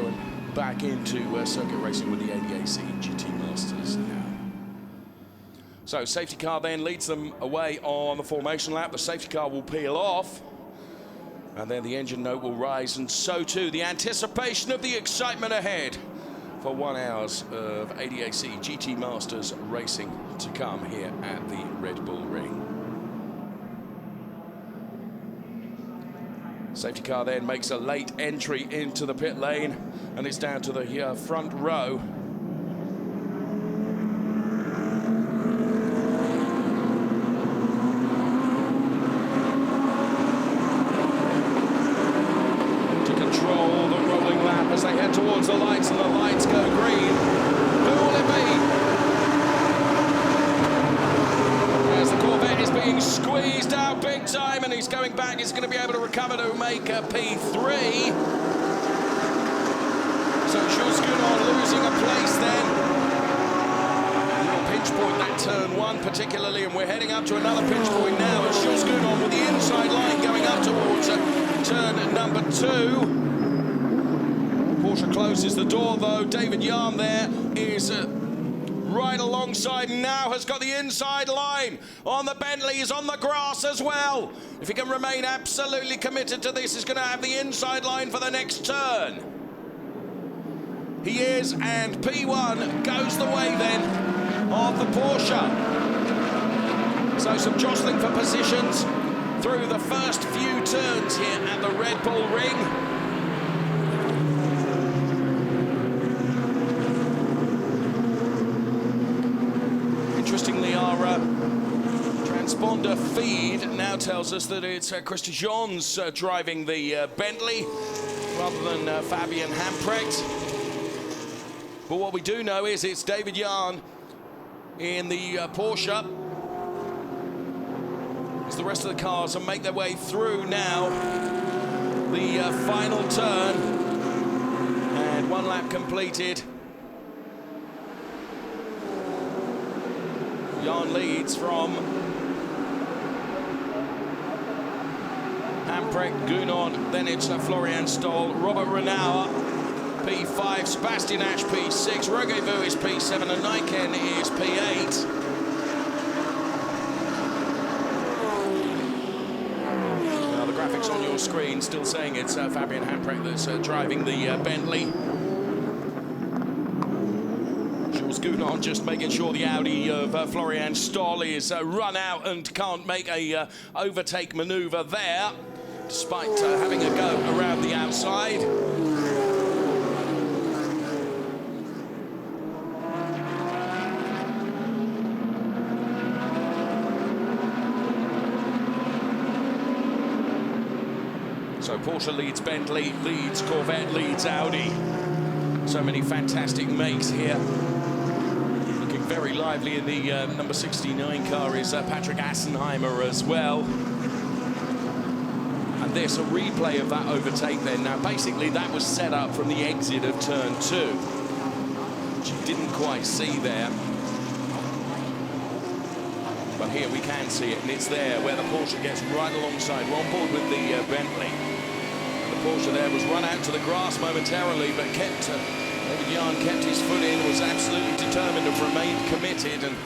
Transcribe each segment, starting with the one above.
going back into circuit racing with the ADAC GT Masters now. So safety car then leads them away on the formation lap. The safety car will peel off, and then the engine note will rise, and so too the anticipation of the excitement ahead for 1 hour of ADAC GT Masters racing to come here at the Red Bull Ring. Safety car then makes a late entry into the pit lane, and it's down to the front row. To control the rolling lap as they head towards the lights, and the lights go green. Who will it be? As the Corvette is being squeezed out big time, and he's going back. He's going to be able to recover to make a P3. So Jules Gounon losing a place then. A little pinch point, that turn one particularly, and we're heading up to another pinch point now. And Jules Gounon with the inside line going up towards turn number 2. Porsche closes the door though. David Yarn there is right alongside, now has got the inside line on the Bentley. He's on the grass as well. If he can remain absolutely committed to this, he's going to have the inside line for the next turn. He is, and P1 goes the way then of the Porsche. So some jostling for positions through the first few turns here at the Red Bull Ring. Interestingly, our transponder feed now tells us that it's Christophe Jeans driving the Bentley rather than Fabian Hamprecht. But what we do know is it's David Yarn in the Porsche. As the rest of the cars make their way through now the final turn, and 1 lap completed. Yarn leads from Hamprecht, Gounon, then it's Florian Stoll, Robert Renauer, P5, Sebastian Ash, P6, Rogevu is P7, and Nyken is P8. Now the graphics on your screen still saying it's Fabian Hamprecht that's driving the Bentley. Gounon just making sure the Audi of Florian Stoll is run out and can't make a overtake maneuver there, despite having a go around the outside. So Porsche leads Bentley, leads Corvette, leads Audi. So many fantastic makes here. Very lively in the number 69 car is Patrick Assenheimer as well. And there's a replay of that overtake then. Now, basically, that was set up from the exit of turn 2, which you didn't quite see there. But here we can see it, and it's there where the Porsche gets right alongside. We're on board with the Bentley. The Porsche there was run out to the grass momentarily, but kept... David Yarn kept his foot in, was absolutely determined and remained committed, and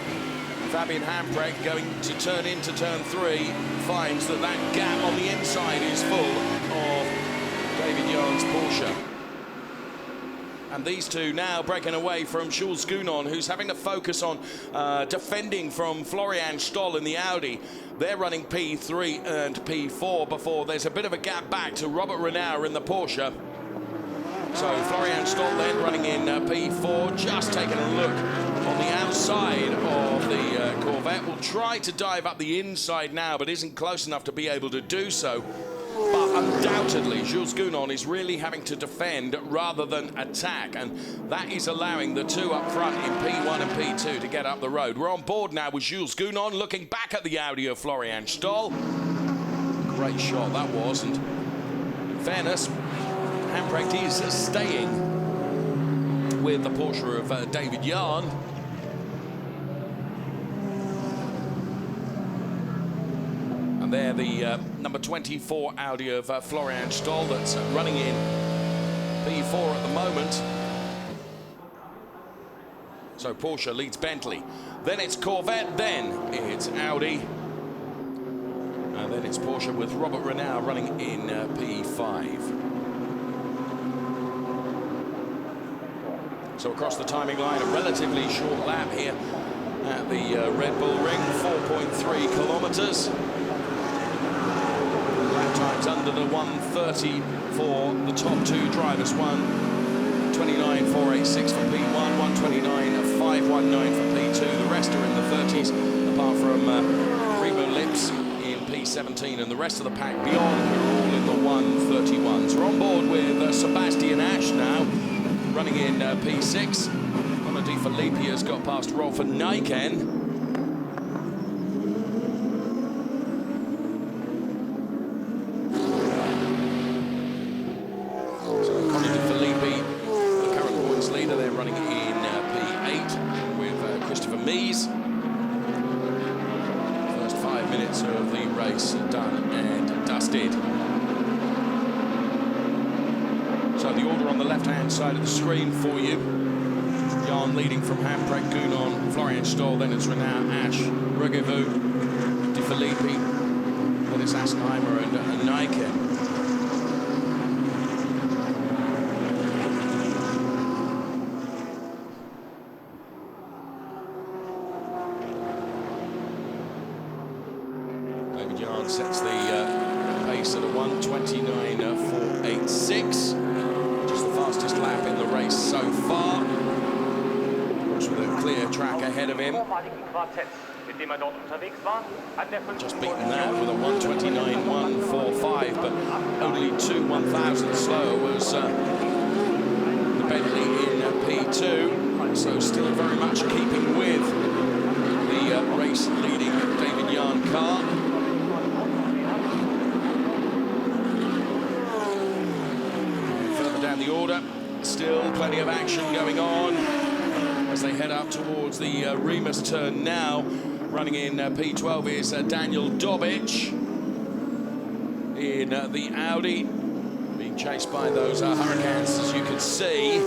Fabian Hamprecht going to turn into turn 3 finds that that gap on the inside is full of David Yarn's Porsche. And these two now breaking away from Jules Gounon, who's having to focus on defending from Florian Stoll in the Audi. They're running P3 and P4 before there's a bit of a gap back to Robert Renauer in the Porsche. So Florian Stoll then running in P4, just taking a look on the outside of the Corvette. Will try to dive up the inside now, but isn't close enough to be able to do so. But undoubtedly, Jules Gounon is really having to defend rather than attack, and that is allowing the two up front in P1 and P2 to get up the road. We're on board now with Jules Gounon, looking back at the Audi of Florian Stoll. Great shot that was, and in fairness, Hamprecht is staying with the Porsche of David Yarn. And there the number 24 Audi of Florian Stoll that's running in P4 at the moment. So Porsche leads Bentley. Then it's Corvette, then it's Audi. And then it's Porsche with Robert Renaud running in P5. So across the timing line, a relatively short lap here at the Red Bull Ring, 4.3 kilometers. Lap times under the 1:30 for the top two drivers. 1:29.486 for P1, 1:29.519 for P2. The rest are in the 30s, apart from Primo Lips in P17, and the rest of the pack beyond are all in the 1:31s. We're on board with Sebastian Ash now, running in P6. Conor De Filippi has got past Rolf Nijken. So Conor De Filippi, the current points leader, they're running in P8 with Christopher Mies. First 5 minutes of the race done and dusted. So the order on the left-hand side of the screen for you. Jan leading from Hamprecht, Gounon, Florian Stoll, then it's Renaud, Ash, Regevu, De Filippi, then it's Assenheimer and Nijken. David Jan sets the pace at a 1:29.486. The fastest lap in the race so far. With a clear track ahead of him. Just beaten that with a 1:29.145, but only 2 1,000ths slower was the Bentley in P2. So still very much keeping with the race-leading David Jan car. The order, still plenty of action going on as they head up towards the Remus turn now. Running in P12 is Daniel Dobic in the Audi, being chased by those Hurricanes, as you can see.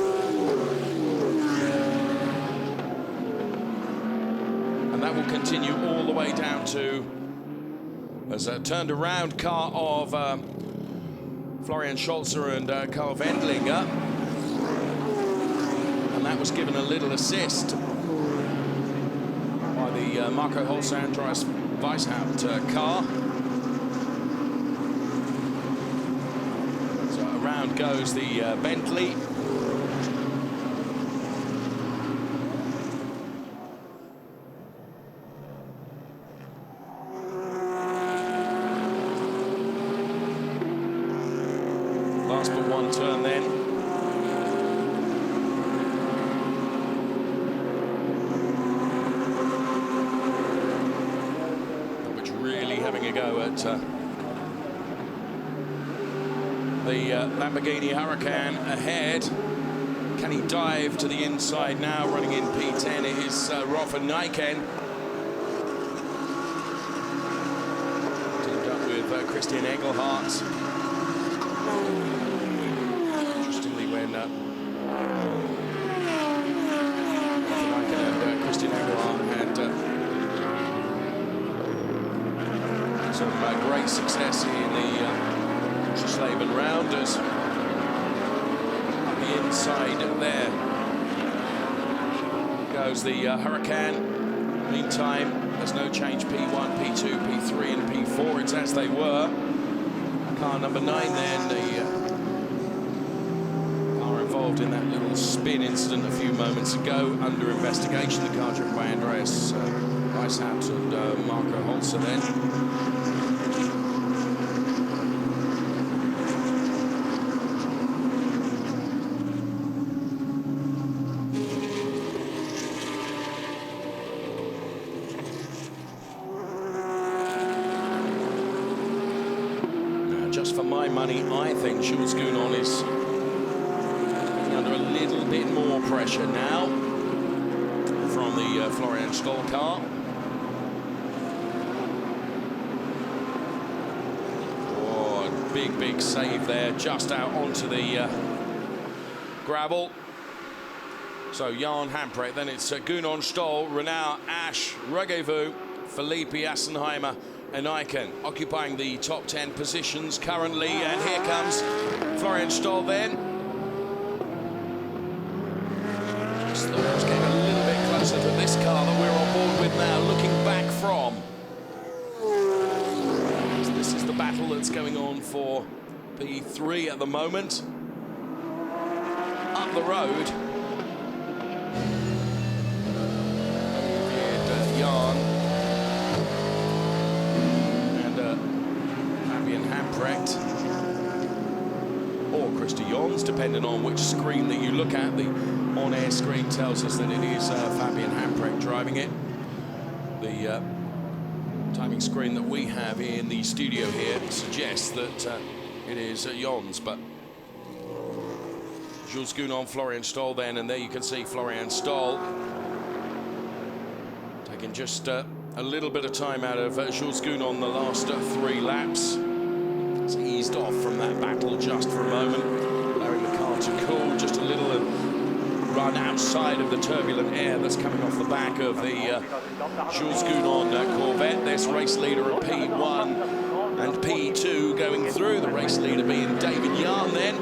And that will continue all the way down to, as a turned around car of Florian Scholzer and Karl Wendlinger, and that was given a little assist by the Marco Holzer Andreas Weishaupt car. So around goes the Bentley. Last but one turn then. Which really having a go at the Lamborghini Huracan ahead. Can he dive to the inside now? Running in P10 is Rolf Nijken. Teamed up with Christian Engelhardt. Interestingly, when Christian Engelhardt had some great success in the Slaven Rounders. On the inside there goes the Huracan. Meantime, there's no change. P1, P2, P3 and P4. It's as they were. Car number 9 then, the car involved in that little spin incident a few moments ago, under investigation. The car driven by Andreas Weishaupt and Marco Holzer then. Just for my money, I think Jules Gounon is under a little bit more pressure now from the Florian Stoll car. Oh, big save there, just out onto the gravel. So Jan Hamprecht, then it's Gunon, Stoll, Renau, Ash, Regevu, Felipe Assenheimer and Eichen occupying the top 10 positions currently. And here comes Florian Stoll then. Just thought I was getting a little bit closer to this car that we're on board with now, looking back from. So this is the battle that's going on for P3 at the moment. Up the road. Jan and Fabian Hamprecht or Christy Jons, depending on which screen that you look at. The on-air screen tells us that it is Fabian Hamprecht driving it. The timing screen that we have in the studio here suggests that it is Jons, but Jules Gunon, Florian Stoll then, and there you can see Florian Stoll taking just a little bit of time out of Jules Gunon the last 3 laps. He's eased off from that battle just for a moment, allowing the car to cool just a little and run outside of the turbulent air that's coming off the back of the Jules Gunon Corvette. This race leader at P1 and P2 going through, the race leader being David Jan then.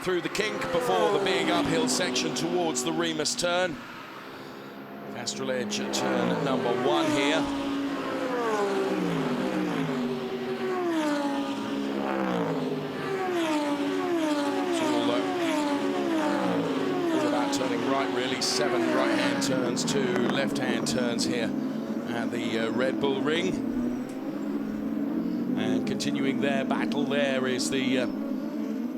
Through the kink before the big uphill section towards the Remus turn. Castrol Edge at turn number 1 here. It's all about turning right, really. 7 right-hand turns, 2 left-hand turns here at the Red Bull Ring. And continuing their battle there is the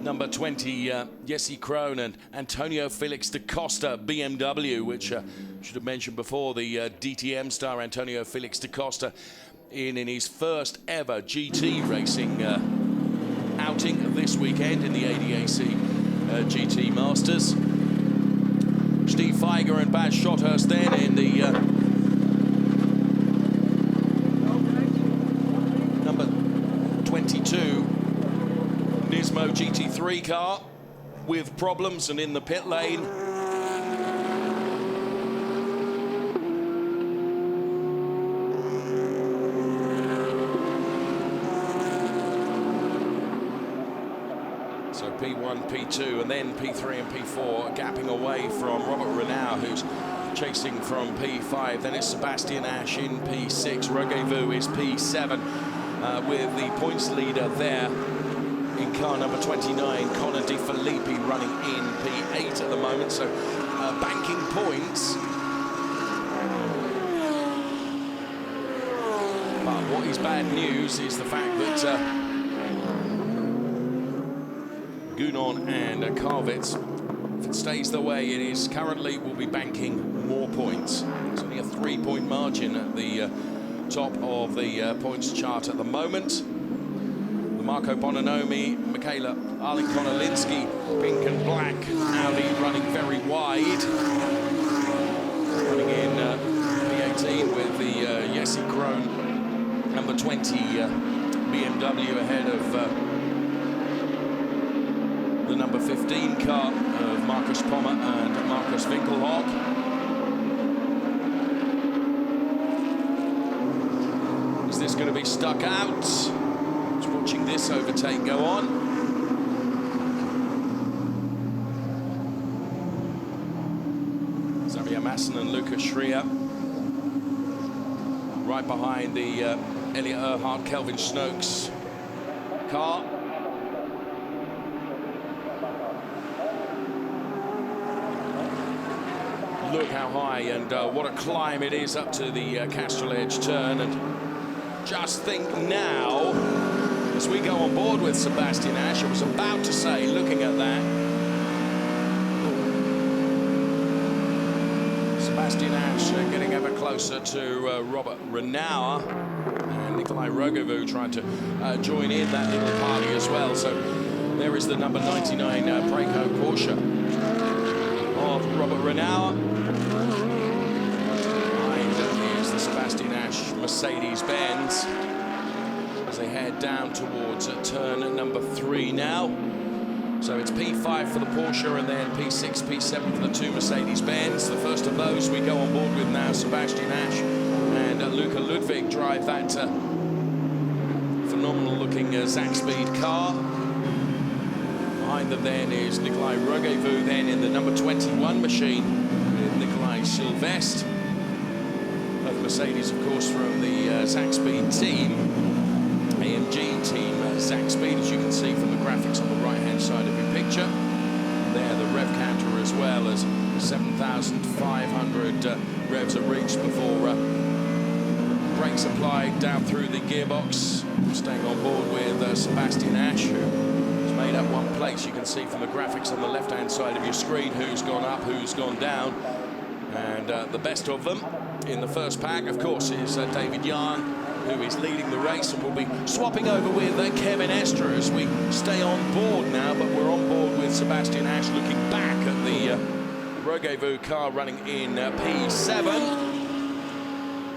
number 20, Jesse Krohn and Antonio Felix da Costa BMW, which should have mentioned before, the DTM star Antonio Felix da Costa in his first ever GT racing outing this weekend in the ADAC GT Masters. Steve Feiger and Baz Schotthurst then in the number 22 Nismo GT3 car with problems and in the pit lane. So P1, P2 and then P3 and P4 gapping away from Robert Renau, who's chasing from P5. Then it's Sebastian Ash in P6. Regevu is P7 with the points leader there in car number 29, Connor De Filippi, running in P8 at the moment, so banking points. But what is bad news is the fact that Gunon and Karvitz, if it stays the way it is currently, will be banking more points. It's only a 3-point margin at the top of the points chart at the moment. Marco Bononomi, Michaela Arlen-Konolinsky, pink and black Audi running very wide. Running in P18 with the Jesse Krohn, number 20 BMW ahead of the number 15 car of Marcus Pommer and Marcus Winkelhock. Is this going to be stuck out? Watching this overtake go on. Xavier Masson and Lucas Schreier. Right behind the Elliot Earhart, Kelvin Snokes car. Look how high and what a climb it is up to the Castrol Edge turn. And just think now, as we go on board with Sebastian Ash, I was about to say, looking at that, Sebastian Ash getting ever closer to Robert Renau, and Nikolai Rogovu trying to join in that little party as well. So there is the number 99 Preco Porsche of Robert Renau. Behind is the Sebastian Ash Mercedes-Benz. as they head down towards turn number 3 now. So it's P5 for the Porsche and then P6, P7 for the 2 Mercedes-Benz. The first of those we go on board with now. Sebastian Asch and Luca Ludwig drive that phenomenal-looking Zach Speed car. Behind them then is Nikolai Rogevu, then in the number 21 machine with Nikolai Sylvestre. Both Mercedes, of course, from the Zach Speed team. AMG team Zach Speed, as you can see from the graphics on the right-hand side of your picture. There, the rev counter as well as 7,500 revs are reached before brakes applied down through the gearbox. Staying on board with Sebastian Asch, who's made up one place. You can see from the graphics on the left-hand side of your screen who's gone up, who's gone down. And the best of them in the first pack, of course, is David Yarn, who is leading the race and will be swapping over with Kevin Estre as we stay on board now. But we're on board with Sebastian Asch looking back at the Rogevu car running in P7.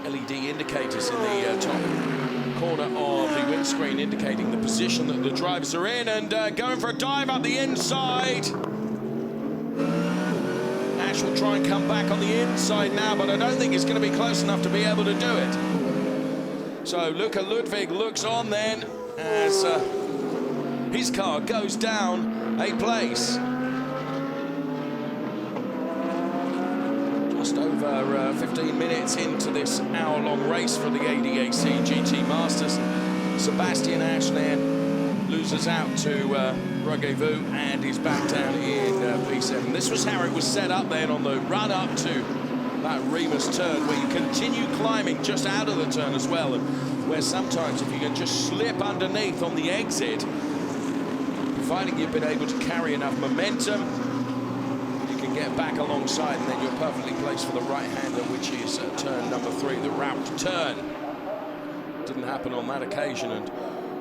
LED indicators in the top corner of the windscreen indicating the position that the drivers are in, and going for a dive up the inside. Asch will try and come back on the inside now, but I don't think it's going to be close enough to be able to do it. So Luca Ludwig looks on then as his car goes down a place. Just over 15 minutes into this hour-long race for the ADAC GT Masters. Sebastian Asch then loses out to Rogevu and is back down in P7. This was how it was set up then on the run-up to that Remus turn, where you continue climbing just out of the turn as well, and where sometimes if you can just slip underneath on the exit, providing you've been able to carry enough momentum, get back alongside, and then you're perfectly placed for the right-hander, which is turn number 3, the route turn. Didn't happen on that occasion, and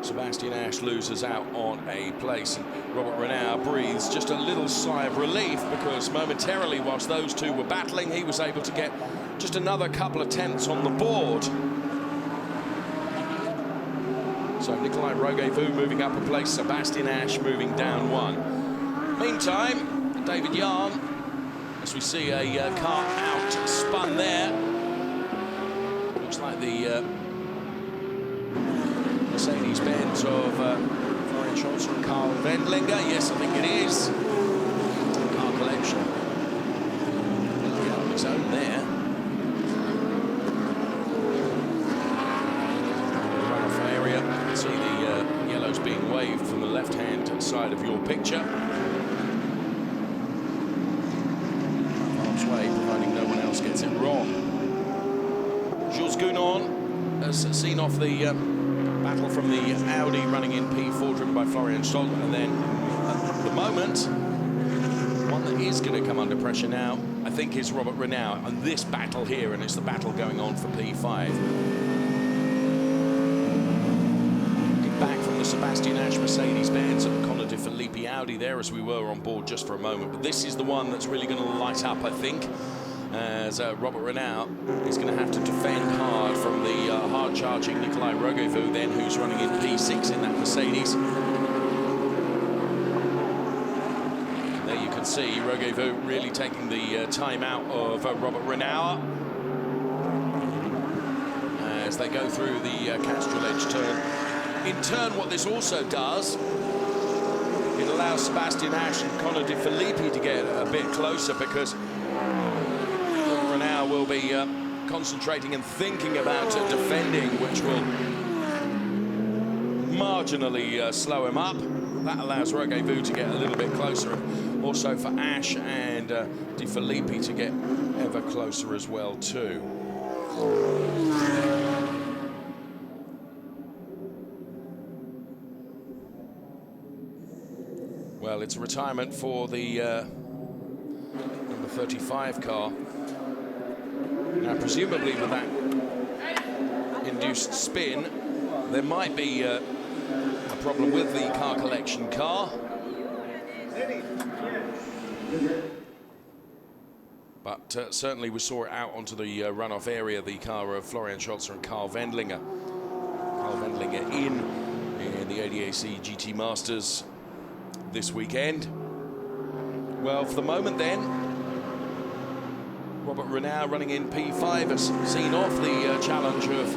Sebastian Asch loses out on a place. And Robert Renau breathes just a little sigh of relief, because momentarily, whilst those two were battling, he was able to get just another couple of tenths on the board. So Nikolai Rogevu moving up a place, Sebastian Asch moving down 1. Meantime, David Yarn, as we see a car out spun there. Looks like the Mercedes-Benz of Florian Scholzer and Carl Wendlinger. Yes, I think it is. Car collection. On its own there. Runoff area. You can see the yellows being waved from the left-hand side of your picture. Providing no one else gets it wrong. Jules Gounon has seen off the battle from the Audi running in P4 driven by Florian Scholzer, and then at the moment one that is going to come under pressure now I think is Robert Renau, and this battle here, and it's the battle going on for P5. Back from the Sebastian Asch Mercedes-Benz and Conor De Filippi Audi there, as we were on board just for a moment. But this is the one that's really going to light up, I think, as Robert Renau is going to have to defend hard from the hard-charging Nikolai Rogevu then, who's running in P6 in that Mercedes. There you can see Rogevu really taking the time out of Robert Renau as they go through the Castrol Edge turn. In turn, what this also does, it allows Sebastian Asch and Conor De Filippi to get a bit closer, because Renau will be concentrating and thinking about defending, which will marginally slow him up. That allows Rogevu to get a little bit closer, and also for Asch and De Filippi to get ever closer as well too. Well, it's a retirement for the number 35 car. Now, presumably with that induced spin, there might be a problem with the car collection car. But certainly we saw it out onto the runoff area, the car of Florian Scholzer and Carl Wendlinger. Carl Carl Wendlinger in the ADAC GT Masters this weekend. Well, for the moment then, Robert Renau running in P5 has seen off the challenge of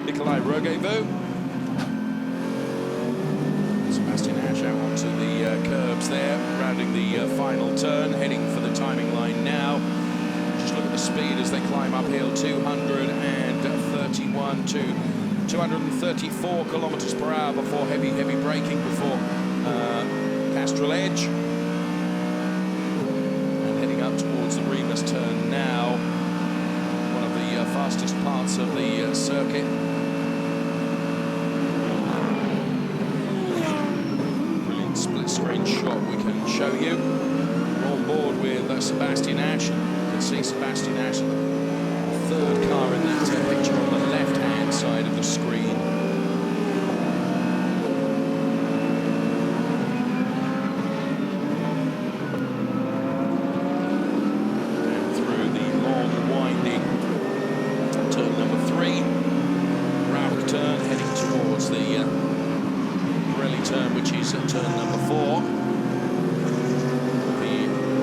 Nikolai Rogevu. Sebastian Ash out onto the curbs there, rounding the final turn, heading for the timing line now. Just look at the speed as they climb uphill, 231 to 234 kilometers per hour before heavy braking before Castrol Edge. And heading up towards the Remus turn now, one of the fastest parts of the circuit. Brilliant split screen shot we can show you. We're on board with Sebastian Ash. You can see Sebastian Ash, the third car in that picture on the left-hand side of the screen. And through the long, winding turn number 3, Rauch turn, heading towards the Pirelli turn, which is turn number 4. The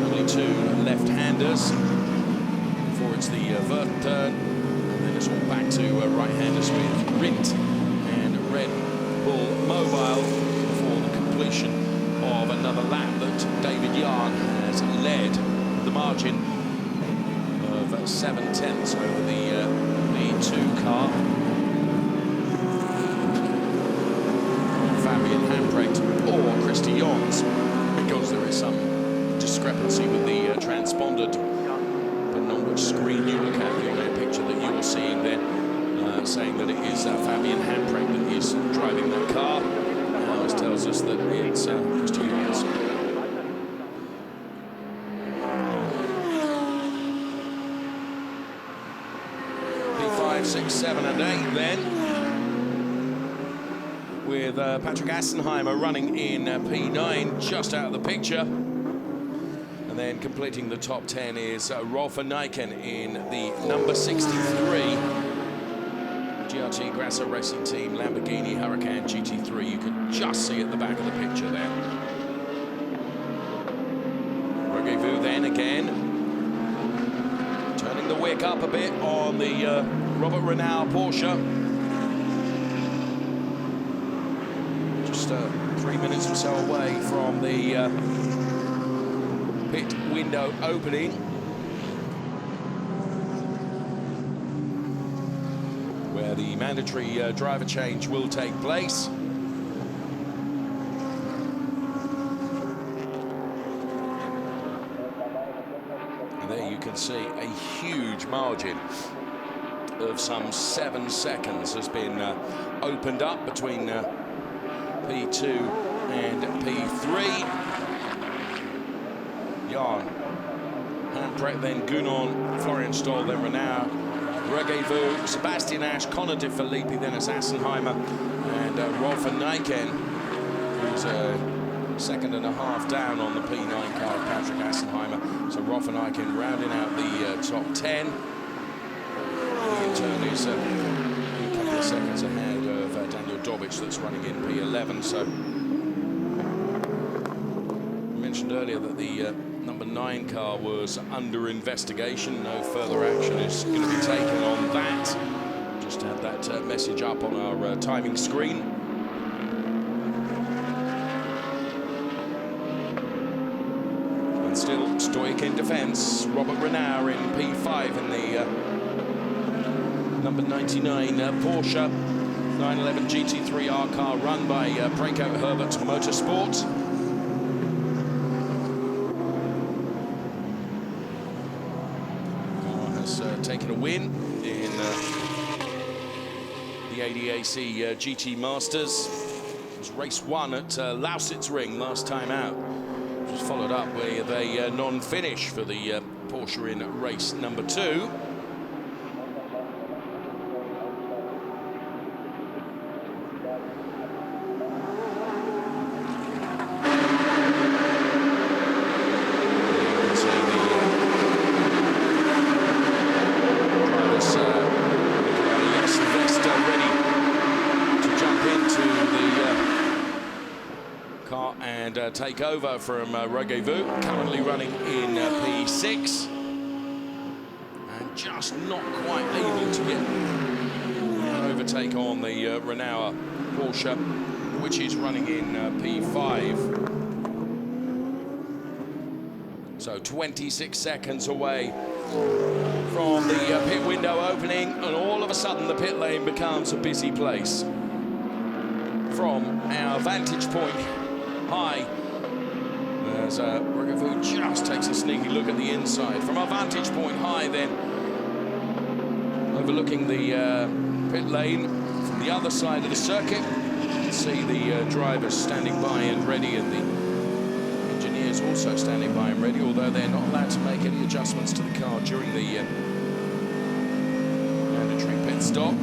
only 2 left-handers. It's the Vert turn, and then it's all back to right-handers with Rindt and Red Bull Mobile for the completion of another lap that David Jahn has led the margin of 7/10 over the B2 car. Fabian Hamprecht or Christy Jons, because there is some discrepancy with the transponder depending on which screen you look at, the on-air picture that you're seeing there, saying that it is Fabian Hamprecht that is driving that car. Ours tells us that it's Christy Jons. P5, 6, 7, and 8 then, with Patrick Assenheimer running in P9, just out of the picture. And then completing the top 10 is Rolf Nijken in the number 63 GRT Grasser Racing Team Lamborghini Huracan GT3. You can just see at the back of the picture there. Rogevu then again, turning the wick up a bit on the Robert Renau Porsche. Just 3 minutes or so away from the pit window opening. Where the mandatory driver change will take place. And there you can see a huge margin of some 7 seconds has been opened up between P2 and P3. Jahn, Hamprecht, then Gunon, Florian Stoll, then Renau, Rogevu, Sebastian Ash, Connor De Filippi, then it's Assenheimer, and Rolf Nijken, who's a second and a half down on the P9 car of Patrick Assenheimer. So Rolf Nijken rounding out the top 10. He in turn is a couple of seconds ahead of Daniel Dobic, that's running in P11. So I mentioned earlier that the number 9 car was under investigation. No further action is going to be taken on that. Just had that message up on our timing screen. And still stoic in defence. Robert Renau in P5 in the number 99 Porsche 911 GT3R car run by Preco Herbert Motorsport. Taken a win in the ADAC GT Masters. It was race 1 at Lausitzring last time out, which was followed up with a non-finish for the Porsche in race number 2. and take over from Rendezvous, currently running in P6. And just not quite able to get an overtake on the Renault Porsche, which is running in P5. So 26 seconds away from the pit window opening, and all of a sudden the pit lane becomes a busy place. From our vantage point high, as Rendezvous just takes a sneaky look at the inside. From our vantage point high then, overlooking the pit lane from the other side of the circuit, you can see the drivers standing by and ready, and the engineers also standing by and ready, although they're not allowed to make any adjustments to the car during the mandatory pit stop.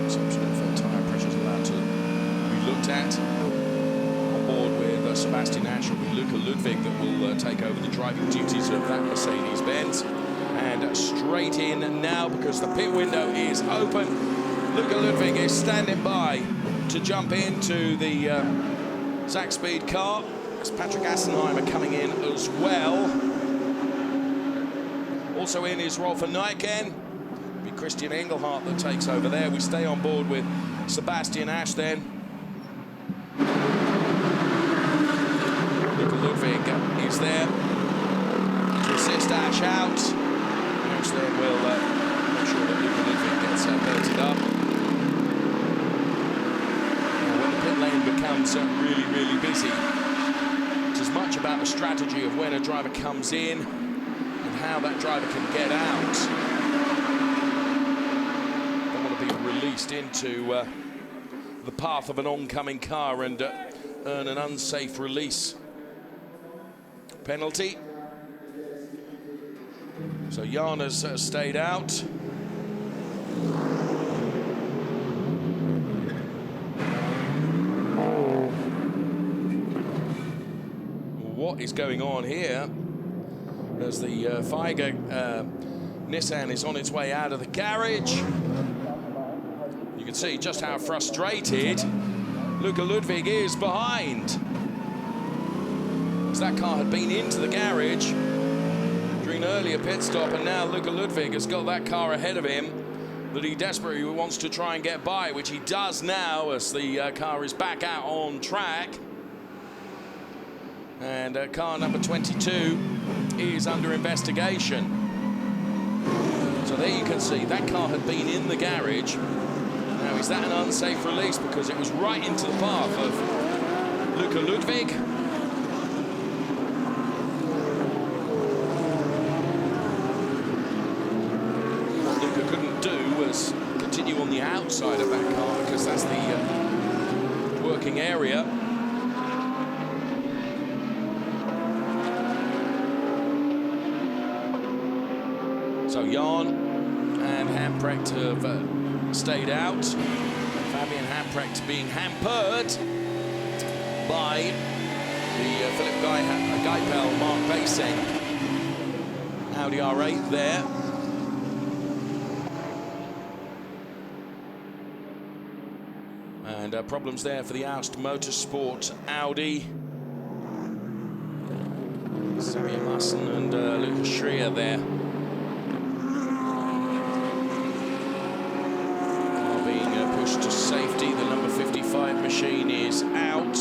Assumption of tyre pressure is allowed to be looked at. On board with Sebastian Ash will be Luca Ludwig, that will take over the driving duties of that Mercedes-Benz. And straight in now, because the pit window is open, Luca Ludwig is standing by to jump into the Zach Speed car. As Patrick Assenheimer coming in as well. Also in is Rolf Nijken. It'll be Christian Engelhardt that takes over there. We stay on board with Sebastian Ash then. Luca Ludwig is there to assist Ash out. Ash then will make sure that Luca Ludwig gets belted up. Lane becomes really busy. It's as much about the strategy of when a driver comes in and how that driver can get out. Don't want to be released into the path of an oncoming car and earn an unsafe release penalty. So Jan has stayed out. What is going on here as the Figer Nissan is on its way out of the garage? You can see just how frustrated Luca Ludwig is behind, as that car had been into the garage during an earlier pit stop, and now Luca Ludwig has got that car ahead of him that he desperately wants to try and get by, which he does now as the car is back out on track. And car number 22 is under investigation. So there you can see that car had been in the garage. Now, is that an unsafe release? Because it was right into the path of Luca Ludwig. What Luca couldn't do was continue on the outside of that car, because that's the working area. So Jan and Hamprecht have stayed out. Fabian Hamprecht being hampered by the Philip Geipel Mark Basing Audi R8 there. And problems there for the ADAC Motorsport Audi. Xavier Masson and Lucas Schreier there. To safety, the number 55 machine is out.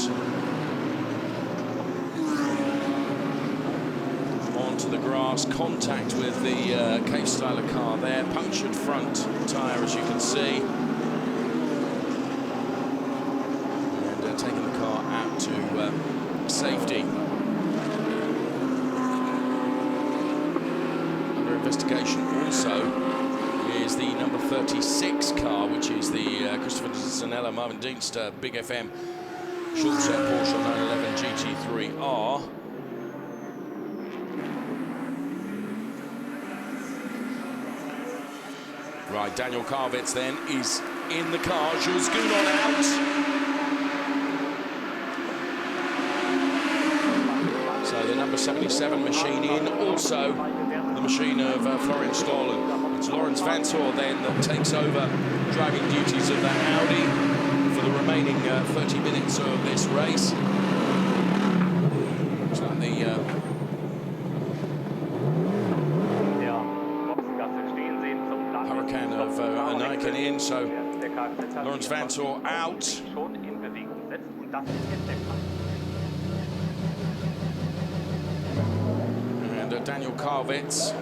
Onto the grass, contact with the K-Styler car there, punctured front tyre as you can see. And taking the car out to safety. Under investigation also is the number 36 car, which is the Christopher Zanella Marvin Dienst Big FM Schulze Porsche 911 GT3R. Right, Daniel Karvitz then is in the car. Jules Gounon out. So the number 77 machine in, also the machine of Florian Stoll. It's Lawrence Vansor then that takes over driving duties of that Audi for for the remaining 30 minutes of this race. So the hurricane of Anakin in, so Lawrence Vansor out. And Daniel Karvitz.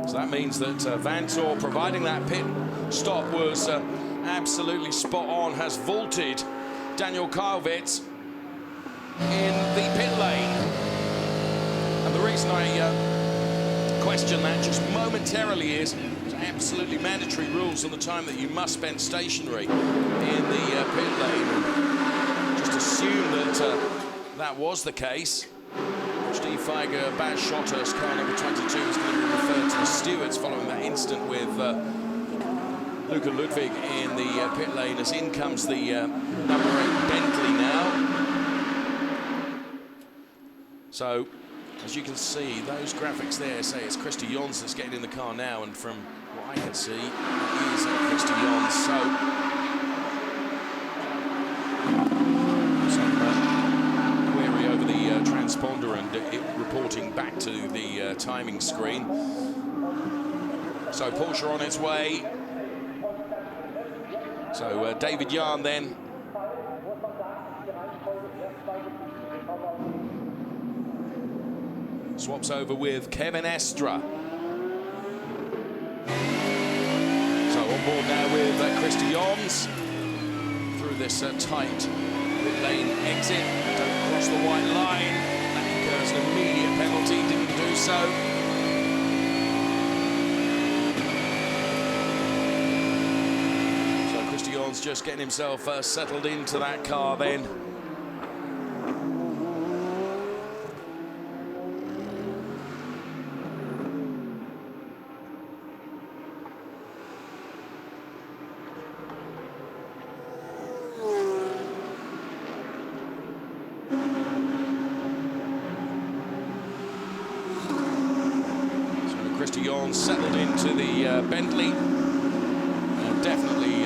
So that means that Vansor, providing that pit stop was absolutely spot on, has vaulted Daniel Karvitz in the pit lane. And the reason I question that just momentarily is absolutely mandatory rules on the time that you must spend stationary in the pit lane. Just assume that that was the case. Steve Feiger, Baz Schotter's car number 22 is going to be referred to the stewards following that incident with Luca Ludwig in the pit lane, as in comes the number 8 Bentley now. So, as you can see, those graphics there say it's Christy Jons that's getting in the car now, and from what I can see, it is Christy Jons. So, query over the transponder and it reporting back to the timing screen. So Porsche on its way. So David Yarn then. Swaps over with Kevin Estra. So on board now with Christy Jons through this tight pit lane exit. Don't cross the white line. That incurs an immediate penalty. Didn't do so. So Christy Jons just getting himself settled into that car then. Settled into the Bentley, and definitely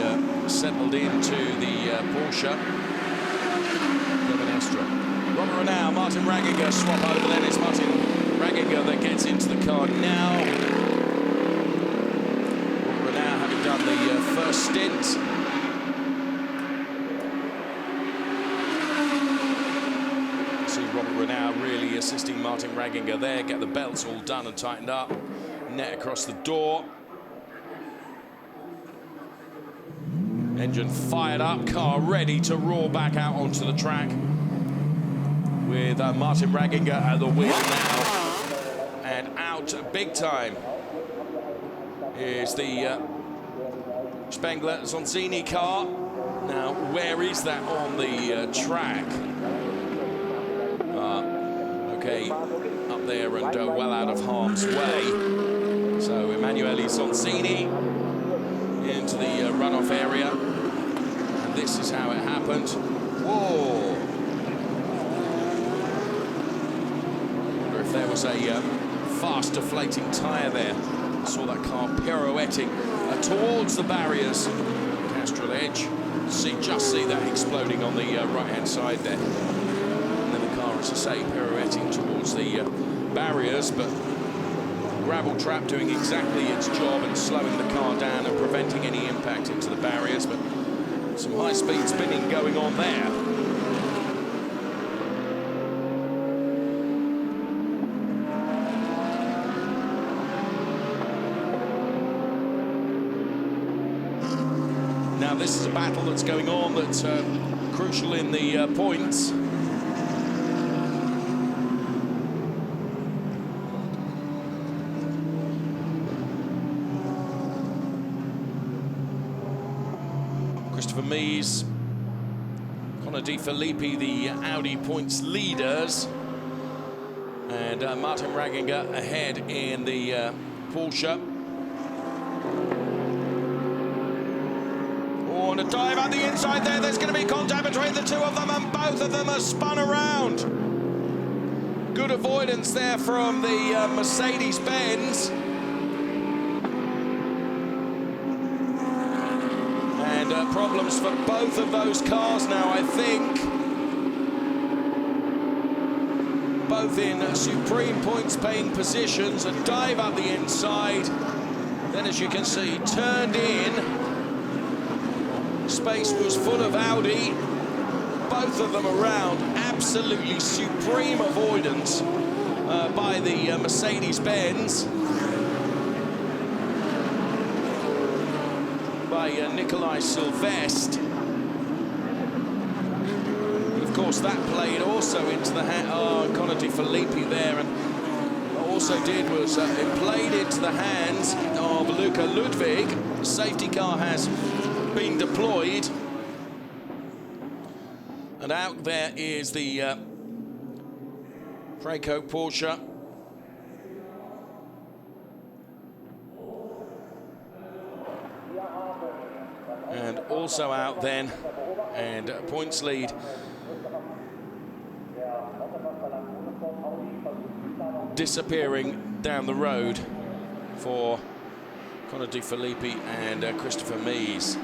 settled into the Porsche. Kevin Estra. Robert Renau, Martin Ragginger swap over then. It's Martin Ragginger that gets into the car now. Robert Renau having done the first stint. See Robert Renau really assisting Martin Ragginger there, get the belts all done and tightened up. Net across the door. Engine fired up, car ready to roar back out onto the track with Martin Ragginger at the wheel now. And out big time is the Spengler Zonzini car. Now, where is that on the track? Okay, up there and well out of harm's way. So Emanuele Zonzini into the runoff area, and this is how it happened. Whoa! I wonder if there was a fast deflating tyre there. I saw that car pirouetting towards the barriers. Castrol Edge. Just see that exploding on the right-hand side there. And then the car, as I say, pirouetting towards the barriers, but gravel trap doing exactly its job and slowing the car down and preventing any impact into the barriers, but some high-speed spinning going on there. Now this is a battle that's going on that's crucial in the points. Christopher Mies, Connor De Filippi, the Audi points leaders, and Martin Ragginger ahead in the Porsche. Oh, and a dive out the inside there. There's going to be contact between the two of them, and both of them are spun around. Good avoidance there from the Mercedes-Benz. And problems for both of those cars now, I think. Both in supreme points-paying positions. A dive up the inside. Then, as you can see, turned in. Space was full of Audi. Both of them around. Absolutely supreme avoidance by the Mercedes-Benz. By Nikolai Sylvestre. Of course, that played also into the hand. Oh, Connor De Filippi there, and what also did was it played into the hands of Luca Ludwig. Safety car has been deployed, and out there is the Preco Porsche. And also out then, and points lead disappearing down the road for Connor De Filippi and Christopher Mies.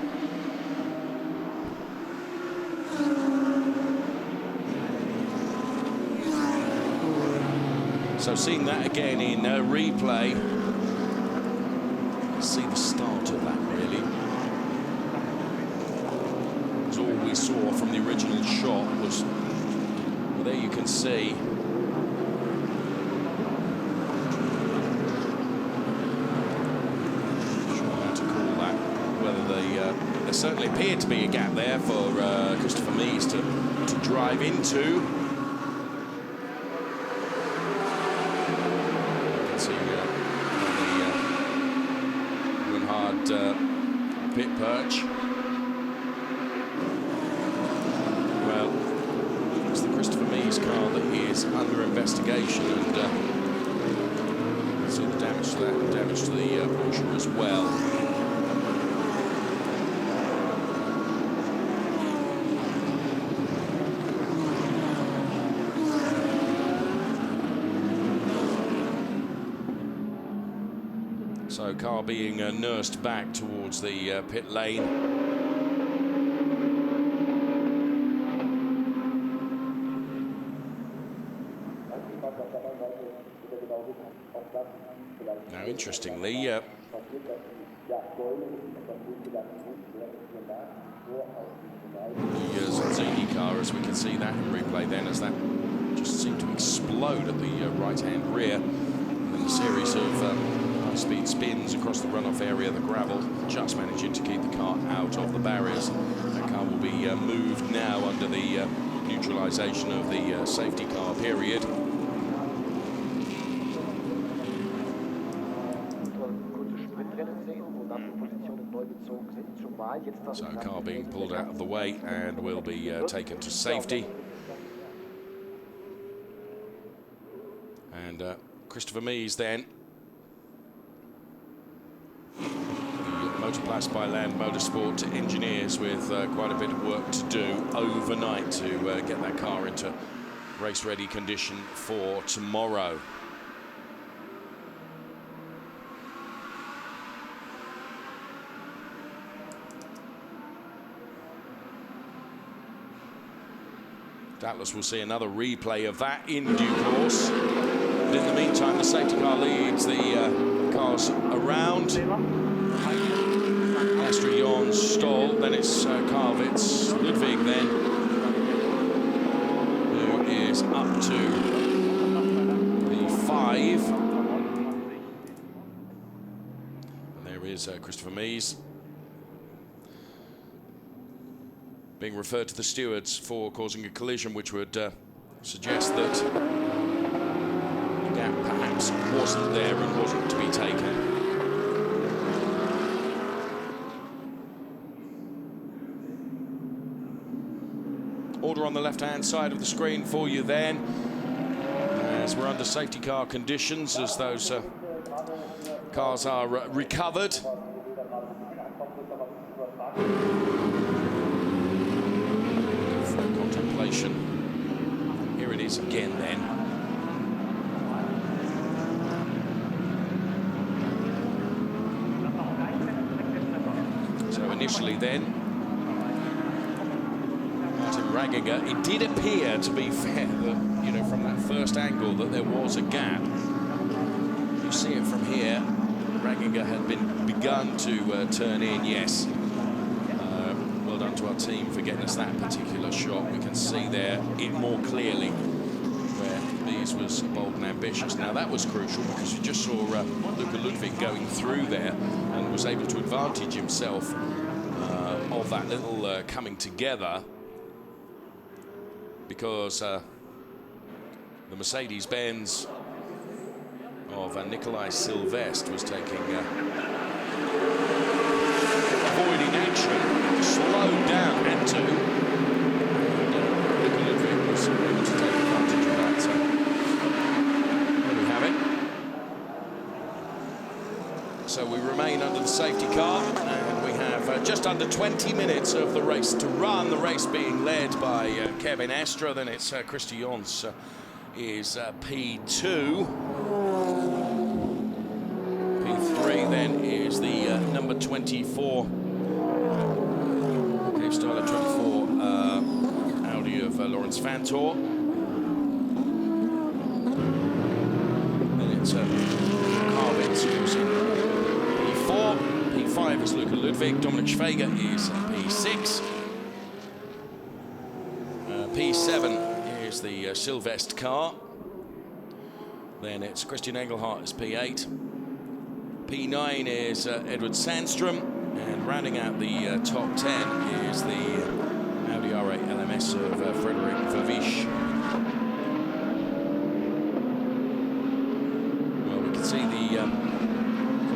So seeing that again in replay, see the start of that really. Because all we saw from the original shot was, well, there you can see. There certainly appeared to be a gap there for Christopher Mies to drive into. You can see on the Winhard pit perch. Well, it's the Christopher Mies car that is under investigation, and you can see the damage to that, damage to the Porsche as well. So car being nursed back towards the pit lane. Now, interestingly, the Zanzini car, as we can see that in replay then, as that just seemed to explode at the right-hand rear, and then a series of speed spins across the runoff area, the gravel, just managing to keep the car out of the barriers. That car will be moved now under the neutralization of the safety car period. So car being pulled out of the way and will be taken to safety. And Christopher Mies then, Motoplast by Land Motorsport engineers with quite a bit of work to do overnight to get that car into race-ready condition for tomorrow. Doubtless we'll see another replay of that in due course. But in the meantime, the safety car leads the cars around. Jon Stoll, then it's Karvitz, Ludwig then, who is up to the 5. And there is Christopher Mies, being referred to the stewards for causing a collision, which would suggest that the gap perhaps wasn't there and wasn't to be taken. Order on the left-hand side of the screen for you then, as we're under safety car conditions, as those cars are recovered. For contemplation. Here it is again then. So initially then, Ragginger. It did appear, to be fair, that, you know, from that first angle that there was a gap. You see it from here. Ragginger had begun to turn in, yes. Well done to our team for getting us that particular shot. We can see there it more clearly where Bees was bold and ambitious. Now that was crucial because you just saw Luca Ludwig going through there and was able to advantage himself of that little coming together, because the Mercedes-Benz of Nikolai Silvestre was taking avoiding action, slowed down, and Luca Ludwig was able to take advantage of that. So there we have it. So we remain under the safety car, and we have just under 20 minutes of the race to run. The race being led by Kevin Estre. Then it's Christy Jons is P2. P3 then is the number 24, Cave Styler 24 Audi of Lawrence Vantor. Then it's Harvitz who's in P4. P5 is Luca Ludwig. Dominic Schwager is P6. P7 is the Silvestre car. Then it's Christian Engelhardt as P8. P9 is Edward Sandstrom, and rounding out the top 10 is the Audi R8 LMS of Frederic Vervisch. Well, we can see the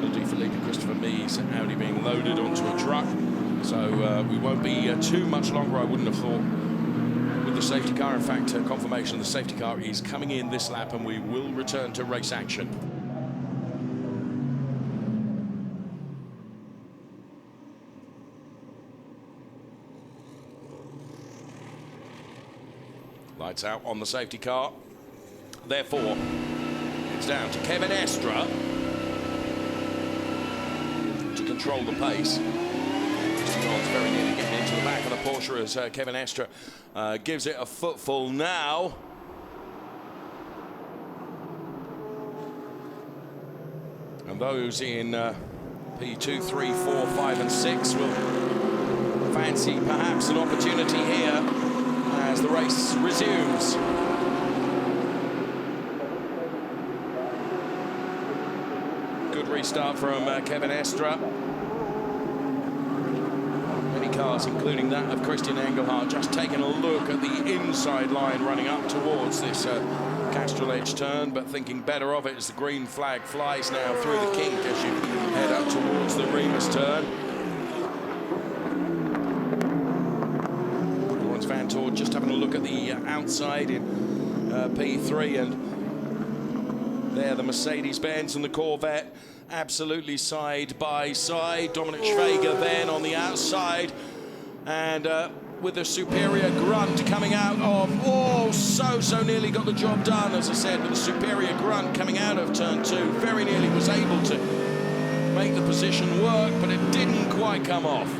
Colin Felipe Christopher Mees Audi being loaded onto a truck, so we won't be too much longer, I wouldn't have thought, with the safety car. In fact, confirmation of the safety car is coming in this lap, and we will return to race action. Lights out on the safety car. Therefore, it's down to Kevin Estre to control the pace. John's very nearly getting into the back of the Porsche as Kevin Estre gives it a footful now. And those in P2, 3, 4, 5 and 6 will fancy perhaps an opportunity here as the race resumes. Good restart from Kevin Estre. Many cars, including that of Christian Engelhardt, just taking a look at the inside line running up towards this Castrol Edge turn, but thinking better of it as the green flag flies now through the kink as you head up towards the Remus turn. Vantor just having a look at the outside in P3, and there the Mercedes-Benz and the Corvette absolutely side by side. Dominic Schwager then on the outside, and with a superior grunt coming out of, so nearly got the job done, as I said, with a superior grunt coming out of turn 2. Very nearly was able to make the position work, but it didn't quite come off.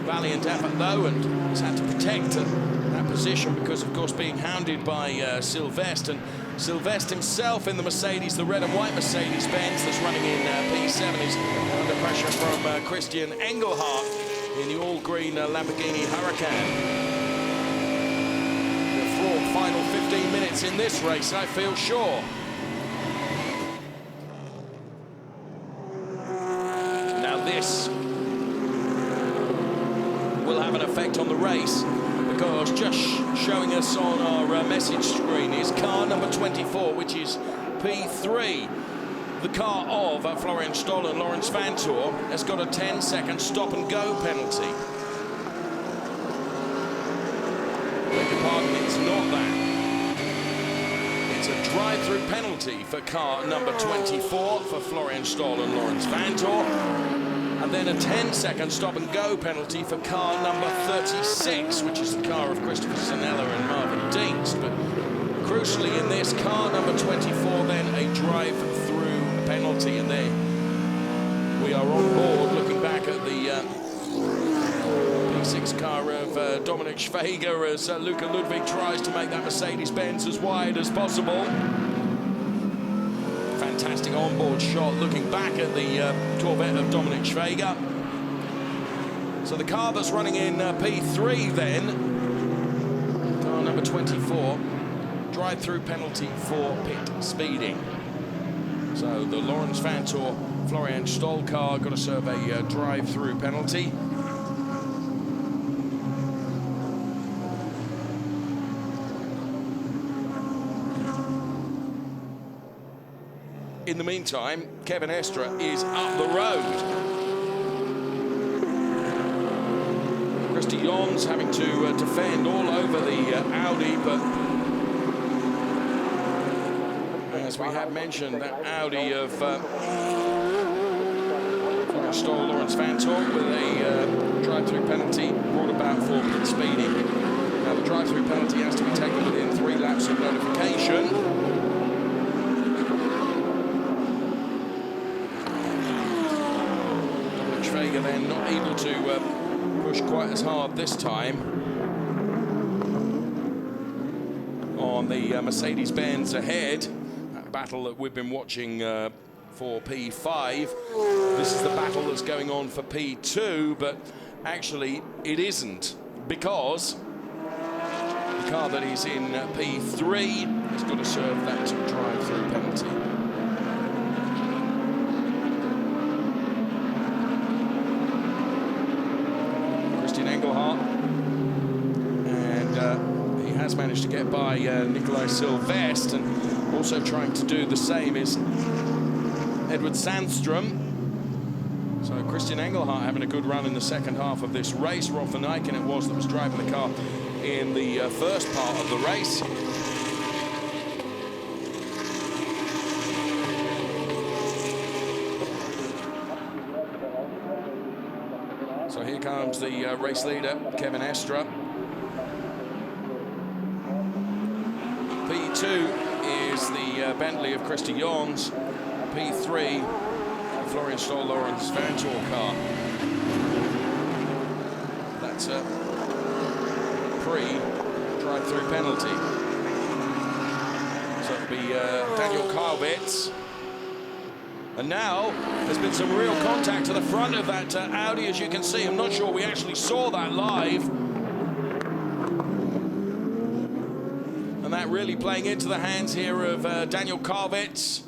Valiant effort though, and he's had to protect that position because, of course, being hounded by Silvestre, and Silvestre himself in the Mercedes, the red and white Mercedes-Benz that's running in P7, is under pressure from Christian Engelhardt in the all-green Lamborghini Huracan. The fraught final 15 minutes in this race, I feel sure. Now this will have an effect on the race, because just showing us on our message screen is car number 24, which is P3. The car of Florian Stoll and Lawrence Vantor has got a 10-second stop-and-go penalty. Beg your pardon, it's not that. It's a drive-through penalty for car number 24 for Florian Stoll and Lawrence Vantor. And then a 10-second stop-and-go penalty for car number 36, which is the car of Christopher Zanella and Marvin Dienst. But crucially in this, car number 24, then a drive-through penalty. And there we are on board, looking back at the P6 car of Dominic Schwager as Luca Ludwig tries to make that Mercedes-Benz as wide as possible. Fantastic onboard shot looking back at the Corvette of Dominic Schwager. So the car that's running in P3 then, car number 24, drive-through penalty for pit speeding. So the Lawrence Vanthoor Florian Stoll car got to serve a drive-through penalty. In the meantime, Kevin Estre is up the road. Christy Jons having to defend all over the Audi, but as we have mentioned, that Audi of Florian Stoll, Lawrence Vanthoor with a drive-through penalty brought about for pit speeding. Now the drive-through penalty has to be taken within 3 laps of notification. Then not able to push quite as hard this time on the Mercedes-Benz ahead. That battle that we've been watching for P5. This is the battle that's going on for P2, but actually it isn't, because the car that is in P3 has got to serve that drive-through penalty. And he has managed to get by Nikolai Sylvestre, and also trying to do the same is Edward Sandstrom. So Christian Engelhardt having a good run in the second half of this race. Rolf van Eycken it was that was driving the car in the first part of the race. So here comes the race leader, Kevin Estre. P2 is the Bentley of Christy Jons. P3, Florian Stoll, Lawrence Vanthoor car. That's a pre-drive-through penalty. So it'll be Daniel Karwitz. And now there's been some real contact to the front of that Audi, as you can see. I'm not sure we actually saw that live. And that really playing into the hands here of Daniel Karwitz.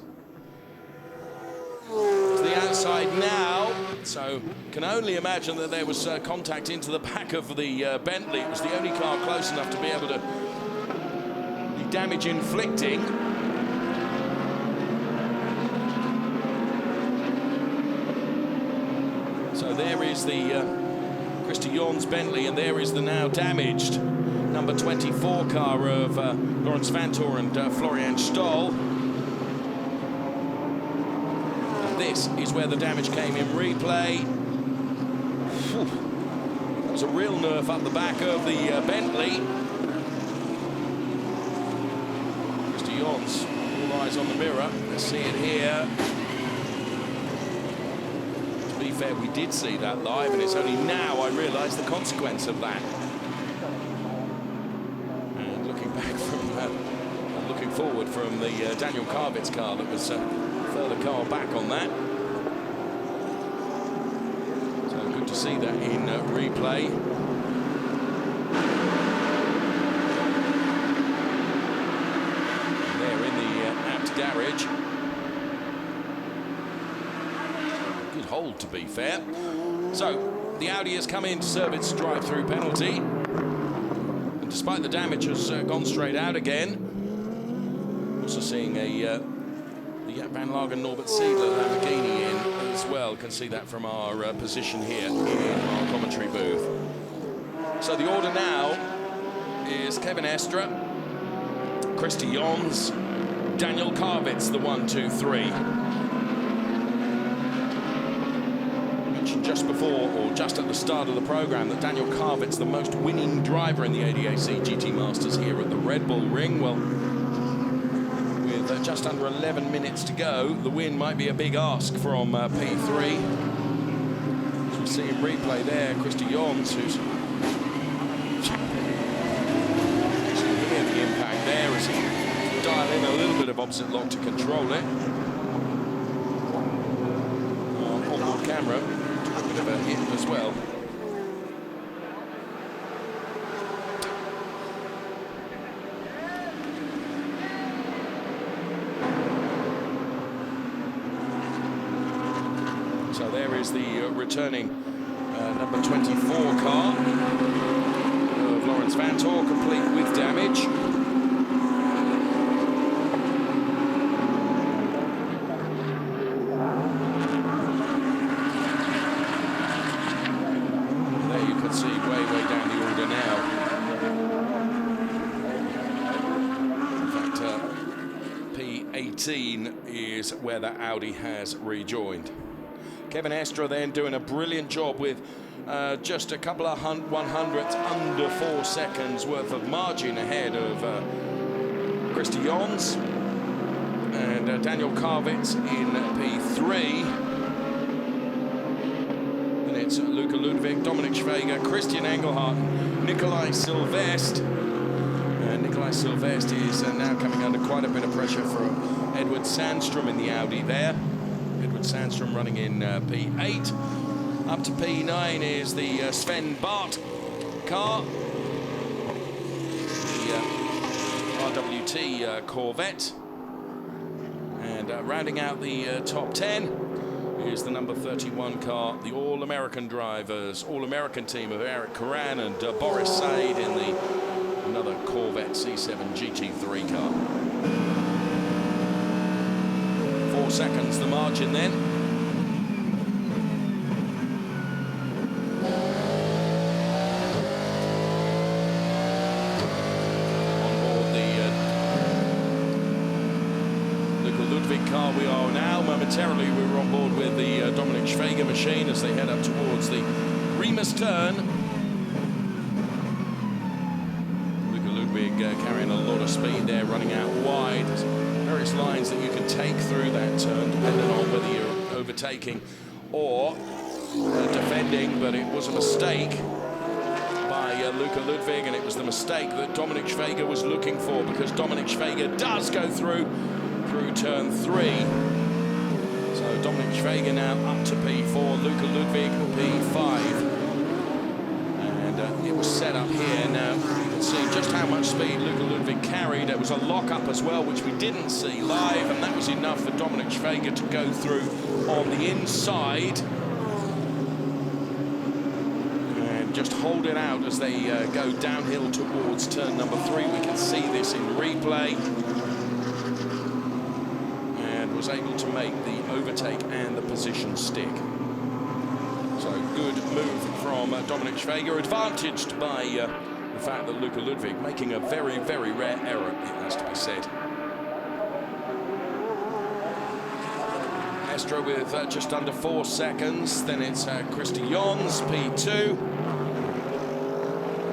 To the outside now. So can only imagine that there was contact into the back of the Bentley. It was the only car close enough to be able to be damage inflicting. So there is the Christy Jons Bentley, and there is the now damaged number 24 car of Lawrence Vanthoor and Florian Stoll. And this is where the damage came in replay. Whew. That was a real nerve up the back of the Bentley. Christy Jons, all eyes on the mirror. Let's see it here. To be fair, we did see that live, and it's only now I realise the consequence of that. And looking back from, looking forward from the Daniel Karwitz car that was further car back on that. So good to see that in replay. And there in the apt garage. Hold, to be fair. So the Audi has come in to serve its drive-through penalty, and despite the damage has gone straight out again. Also seeing a the Jaap van Lagen Norbert Siegler Lamborghini in as well. Can see that from our position here in our commentary booth. So the order now is Kevin Estre, Christy Jons, Daniel Karwitz, the 1, 2, 3. Just before, or just at the start of the program, that Daniel Karwitz, the most winning driver in the ADAC GT Masters here at the Red Bull Ring. Well, with just under 11 minutes to go, the win might be a big ask from P3. As we we see in replay there, Christy Jons, who's hear the impact there as he dialed in a little bit of opposite lock to control it. On camera, took a bit of a hit as well. So there is the returning number 24 car of Laurens Vanthoor, complete with damage. There you can see way down the order now. In fact, P18 is where that Audi has rejoined. Kevin Estre then doing a brilliant job with just a couple of 100ths under 4 seconds worth of margin ahead of Christy Jons and Daniel Karwitz in P3. Then it's Luca Ludwig, Dominic Schweger, Christian Engelhardt, Nikolai Silvestre. Nikolai Silvestre is now coming under quite a bit of pressure from Edward Sandstrom in the Audi there. Edward Sandstrom running in P8. Up to P9 is the Sven Bart car, the RWT Corvette. And rounding out the top 10 is the number 31 car, the All-American drivers, All-American team of Eric Coran and Boris Said in the another Corvette C7 GT3 car. 4 seconds the margin then. On board the Luca Ludwig car we are now. Momentarily we were on board with the Dominic Schweger machine as they head up towards the Remus turn. Luca Ludwig carrying a lot of speed there, running out wide. Various lines that you can take through that turn, depending on whether you're overtaking or defending, but it was a mistake by Luca Ludwig, and it was the mistake that Dominic Schweger was looking for, because Dominic Schweger does go through turn 3. So Dominic Schweger now up to P4, Luca Ludwig P5. And it was set up here. Now you can see just how much speed Luca Ludwig carried. There was a lock-up as well, which we didn't see live, and that was enough for Dominic Schweger to go through on the inside and just hold it out as they go downhill towards turn number 3. We can see this in replay, and was able to make the overtake and the position stick. So good move from Dominic Schweger, advantaged by the fact that Luca Ludwig making a very rare error, it has to be said. Estre with just under 4 seconds. Then it's Christy Jons, P2.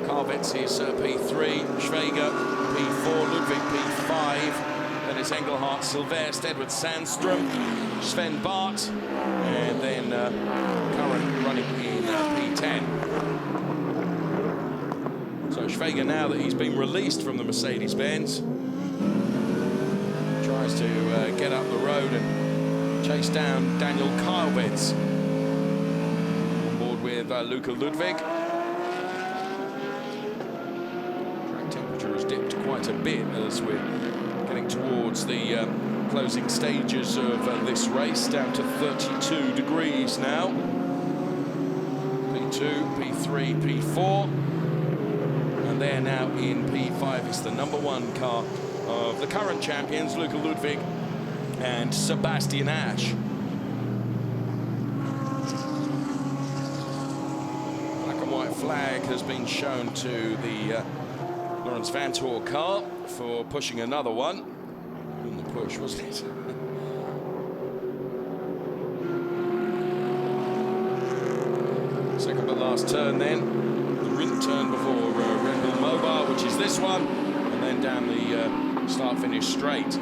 Karwitz is P3. Schweger, P4. Ludwig, P5. Then it's Engelhardt, Silvestre, Edward Sandstrom, Sven Bart, and then Curran running in P10. So Schweger, now that he's been released from the Mercedes-Benz, tries to get up the road and chase down Daniel Karwitz. On board with Luca Ludwig. Track temperature has dipped quite a bit as we're getting towards the closing stages of this race, down to 32 degrees now. P2, P3, P4. And they're now in P5. It's the number 1 car of the current champions, Luca Ludwig and Sebastian Asch. Black and white flag has been shown to the Laurens Vanthoor car for pushing another one. And the push, wasn't it? Second but last turn then. The ring turn before Red Bull Mobile, which is this one, and then down the start-finish straight.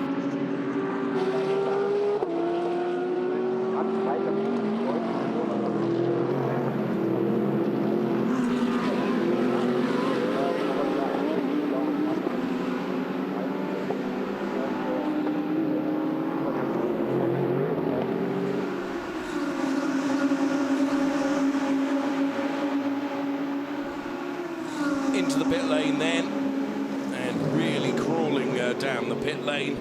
into the pit lane then, and really crawling down the pit lane.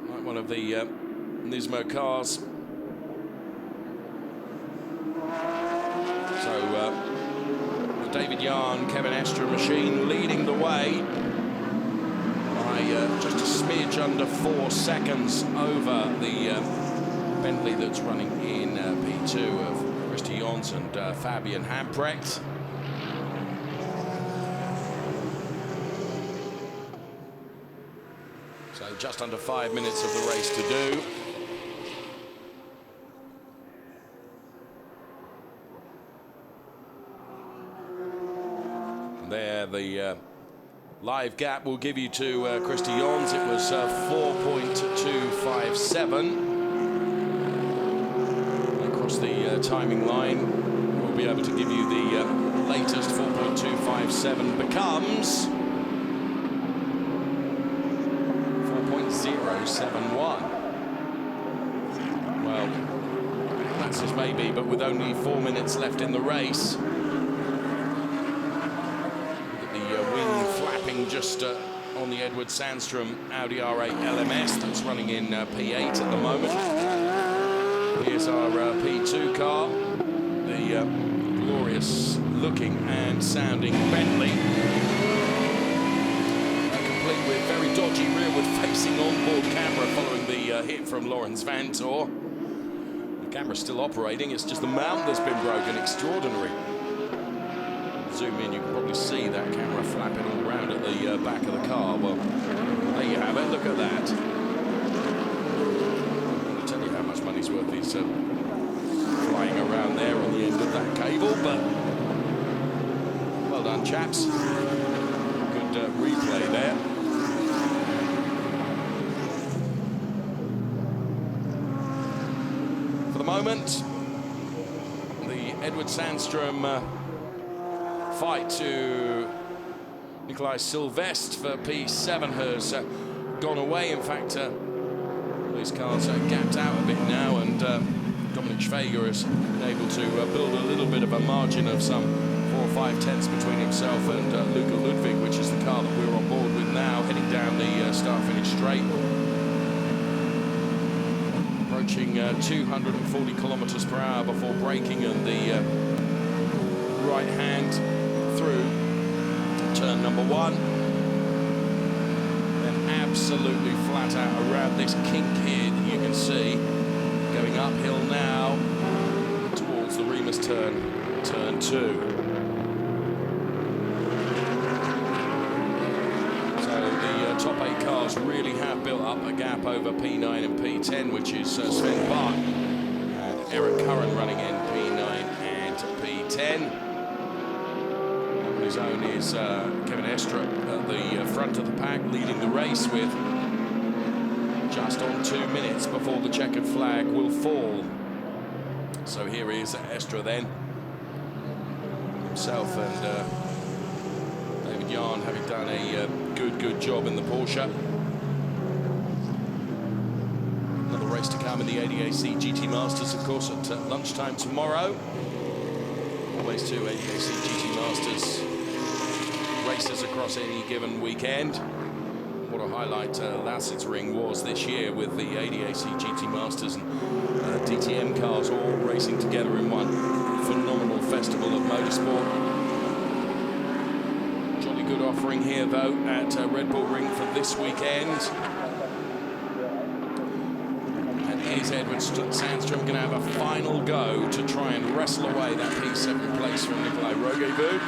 Like one of the Nismo cars. So the David Yarn, Kevin Estre machine leading the way by just a smidge under 4 seconds over the Bentley that's running in P2 of Christy Jons and Fabian Hamprecht. So just under 5 minutes of the race to do. And there the live gap will give you to Christy Jons. It was 4.257. Across the timing line, we'll be able to give you the latest. 4.257 becomes 4.071. Well, that's as maybe, but with only 4 minutes left in the race. Just on the Edward Sandstrom Audi R8 LMS that's running in P8 at the moment. Here's our P2 car, the glorious looking and sounding Bentley, complete with very dodgy rearward facing onboard camera following the hit from Lawrence Vanthoor. The camera's still operating, it's just the mount that's been broken. Extraordinary. Zoom in, you can probably see that camera flapping all around at the back of the car. Well, there you have it, look at that. I'll tell you how much money's worth these flying around there on the end of that cable, but well done, chaps. Good replay there. For the moment, the Edward Sandstrom fight to Nikolai Sylvestre for P7 has gone away. In fact, these cars are gapped out a bit now, and Dominic Schwager has been able to build a little bit of a margin of some 4 or 5 tenths between himself and Luca Ludwig, which is the car that we're on board with now, heading down the start-finish straight. Approaching 240 kilometers per hour before braking, and the right hand through turn number 1, then absolutely flat out around this kink here that you can see, going uphill now towards the Remus turn, turn 2. So the top 8 cars really have built up a gap over P9 and P10, which is Sven Bach and Eric Curran running in P9 and P10. His own is Kevin Estre at the front of the pack, leading the race with just on 2 minutes before the checkered flag will fall. So here is Estre then, himself and David Yarn having done a good job in the Porsche. Another race to come in the ADAC GT Masters, of course, at lunchtime tomorrow. Always 2 ADAC GT Masters races across any given weekend. What a highlight Lassett's Ring was this year, with the ADAC GT Masters and DTM cars all racing together in one phenomenal festival of motorsport. Jolly good offering here though at Red Bull Ring for this weekend. And is Edward Sandstrom going to have a final go to try and wrestle away that P7 place from Nikolai Rogebu?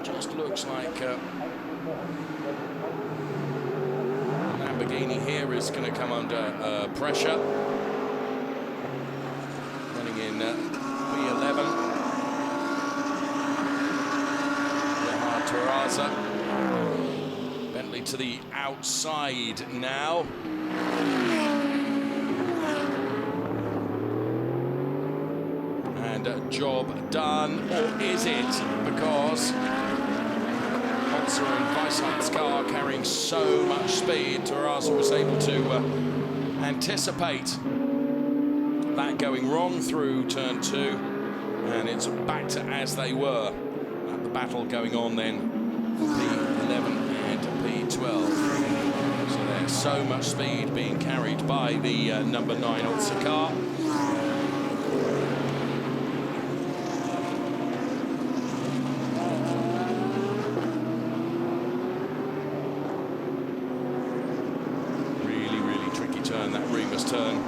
Just looks like Lamborghini here is going to come under pressure. Running in P11. Gerhard Terraza. Bentley to the outside now. And job done, or is it? Because Holzer and Weisheim's car carrying so much speed, Terraza was able to anticipate that going wrong through turn 2 And it's back to as they were. The battle going on then for P11 and P12. So there's so much speed being carried by the number 9 Otsa car. Really tricky turn, that Remus turn.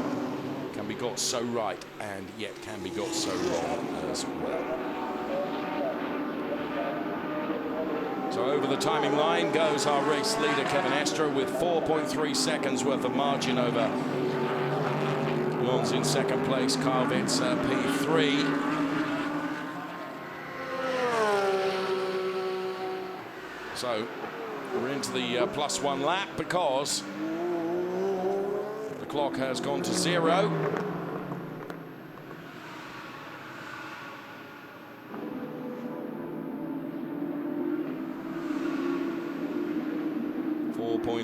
Can be got so right and yet can be got so wrong as well. So over the timing line goes our race leader, Kevin Estre, with 4.3 seconds worth of margin over Jons in second place, Karvitz P3. So we're into the +1 lap because the clock has gone to 0.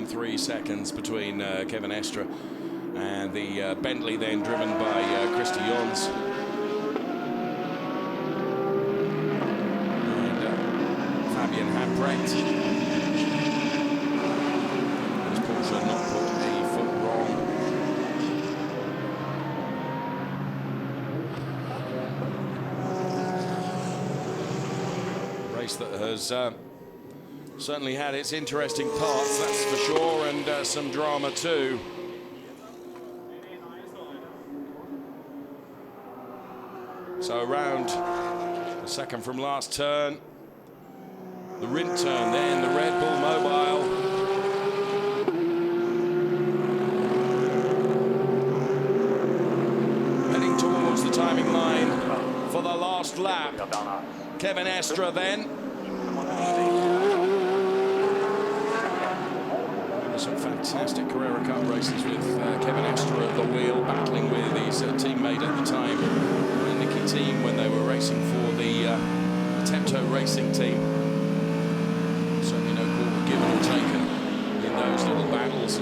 .3 seconds between Kevin Estre and the Bentley, then driven by Christy Jons. And Fabian Habrecht. Has Porsche not put a foot wrong. Race that has certainly had its interesting parts, that's for sure, and some drama too. So around the second from last turn, the Rindt turn, then the Red Bull Mobile. Heading towards the timing line for the last lap. Kevin Estre then. Some fantastic Carrera Cup races with Kevin Estre at the wheel, battling with his teammate at the time, the Nicky team, when they were racing for the Temto Racing team. Certainly no call given or taken in those little battles.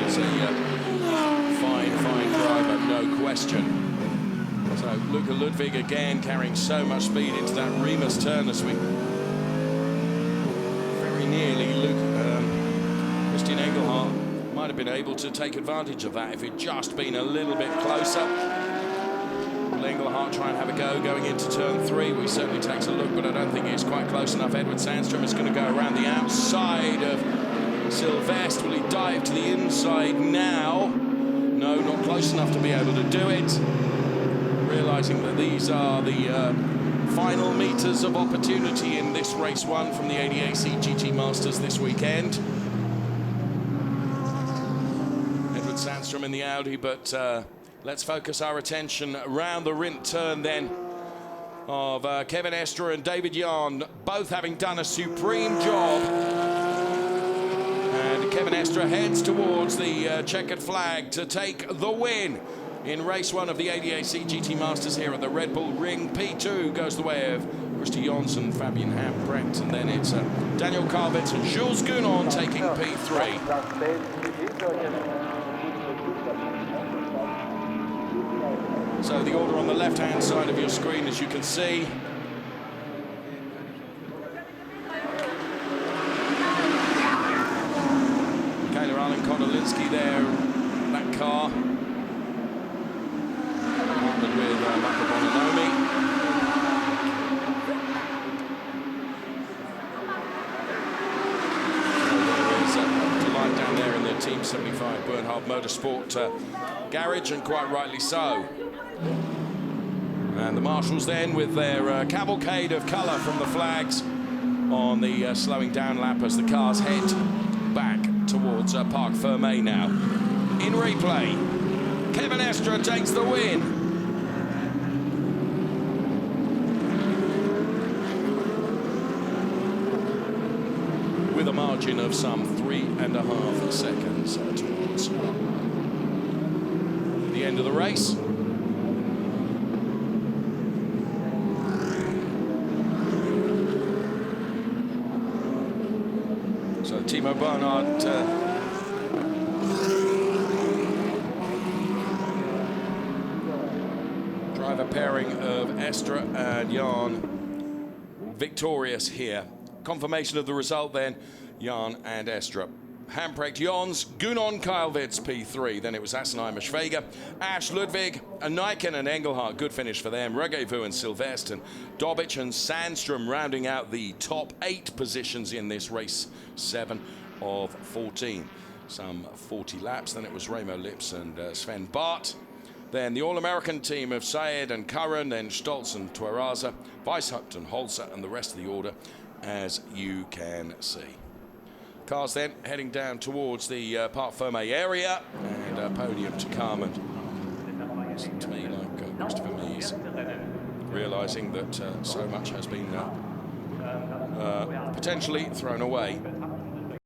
It's a fine driver, no question. So Luca Ludwig again carrying so much speed into that Remus turn as we very nearly Christian Engelhardt might have been able to take advantage of that if he'd just been a little bit closer. Will Engelhardt try and have a go going into turn 3? We certainly takes a look, but I don't think he's quite close enough. Edward Sandstrom is going to go around the outside of Sylvestre. Will he dive to the inside now? No, not close enough to be able to do it. Realizing that these are the final meters of opportunity in this race 1 from the ADAC GT Masters this weekend. Sandstrom in the Audi, but let's focus our attention around the Rindt turn then of Kevin Estre and David Jahn, both having done a supreme job. And Kevin Estre heads towards the checkered flag to take the win in race 1 of the ADAC GT Masters here at the Red Bull Ring. P2 goes the way of Christy Jons and Fabian Habrecht, and then it's Daniel Karvitz and Jules Gounon taking P3. So the order on the left-hand side of your screen, as you can see. Michaela Allen-Kondolinski there, that car. Partnered with Marco Bononomi. Delight down there in the Team 75 Bernhard Motorsport garage, and quite rightly so. And the marshals then with their cavalcade of colour from the flags on the slowing down lap as the cars head back towards Parc Fermé now. In replay, Kevin Estre takes the win. With a margin of some 3.5 seconds towards the end of the race. So Timo Bernhard driver pairing of Estra and Jan victorious here. Confirmation of the result then, Jan and Estra. Handbraked Jans, Gunon Kylvids P3. Then it was Asenheimer Schweiger, Ash Ludwig, Nijken and Engelhardt. Good finish for them. Regevu and Sylvestre, Dobic and Sandstrom rounding out the top 8 positions in this race 7 of 14. Some 40 laps. Then it was Remo Lips and Sven Bart. Then the All-American team of Syed and Curran, then Stoltz and Tueraza, Weishaupt and Holzer, and the rest of the order, as you can see. Cars then heading down towards the Parc Ferme area, and Podium to come. And to me, like Christopher Mees, realising that so much has been potentially thrown away.